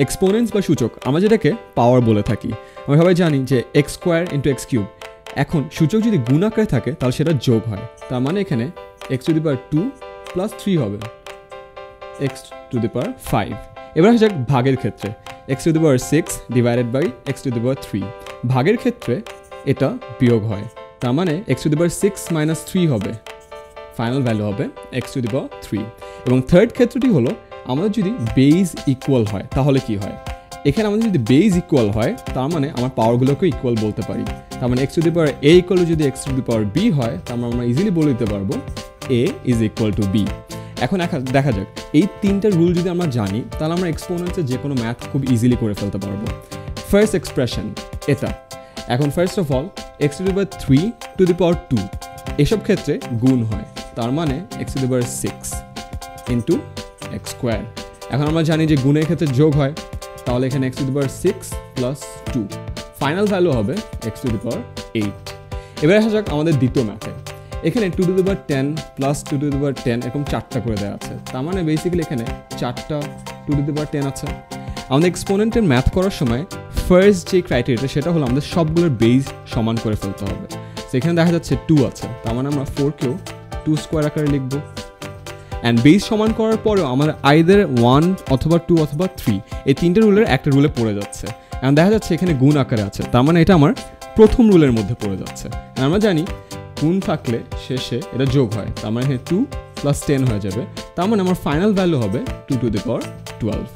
Exponents বা সূচক আমরা যেটাকে পাওয়ার বলে থাকি, আমরা সবাই জানি যে x square into x cube. এখন সূচক যদি গুণ আকারে থাকে তাহলে সেটা যোগ হয়, তার মানে এখানে x to the power 2 plus 3 হবে এক্স টু দি পাওয়ার 5। এবার আসা যাক ভাগের ক্ষেত্রে, x to the power 6 divided by x to the power 3। ভাগের ক্ষেত্রে এটা বিয়োগ হয়, তার মানে x to the power 6 minus 3 হবে, ফাইনাল ভ্যালু হবে এক্স টু দি পাওয়ার 3। এবং থার্ড ক্ষেত্রটি হলো আমাদের যদি বেজ ইকুয়াল হয় তাহলে কি হয়। এখানে আমাদের যদি বেজ ইকুয়াল হয় তার মানে আমার পাওয়ারগুলোকে ইকুয়াল বলতে পারি, তার মানে x to the power a equal যদি x to the power b হয়, তার মানে আমরা ইজিলি বলে দিতে পারবো a is equal to b. এখন দেখা যাক এই তিনটা রুল যদি আমরা জানি তাহলে আমরা এক্সপোনেন্টসের যে কোনো ম্যাথ খুব ইজিলি করে ফেলতে পারবো। ফার্স্ট এক্সপ্রেশন এটা। এখন first of all x to the power 3 to the power 2 এসব ক্ষেত্রে গুণ হয়, তার মানে x to the power 6 into x square. এখন আমরা জানি যে গুণের ক্ষেত্রে যোগ হয়, তাহলে এখানে x to the power 6 plus 2, final value হবে এক্স টু দি পাওয়ার 8। এবার আসা যাক আমাদের দ্বিতীয় ম্যাথে। এখানে 2 to the power 10 plus 2 to the power 10 এরকম 4টা করে দেওয়া আছে, তার মানে বেসিক্যালি এখানে 4টা 2 টু দি পাওয়ার 10 আছে। আমাদের এক্সপোনেন্টের ম্যাথ করার সময় ফার্স্ট যে ক্রাইটেরিয়াটা সেটা হলো আমাদের সবগুলোর বেস সমান করে ফেলতে হবে। সেখানে দেখা যাচ্ছে 2 আছে, তার মানে আমরা 4কেও 2 স্কোয়ার আকারে লিখবো। অ্যান্ড বেস সমান করার পরেও আমাদের আইদার 1 অথবা 2 অথবা 3 এই তিনটে রুলের একটা রুলে পড়ে যাচ্ছে। এখন দেখা যাচ্ছে এখানে গুণ আকারে আছে, তার মানে এটা আমার প্রথম রুলের মধ্যে পড়ে যাচ্ছে। আমরা জানি গুণ থাকলে শেষে এটা যোগ হয়, তার মানে এখানে 2 প্লাস 10 হয়ে যাবে, তার মানে আমার ফাইনাল ভ্যালু হবে 2 টু দি পাওয়ার 12।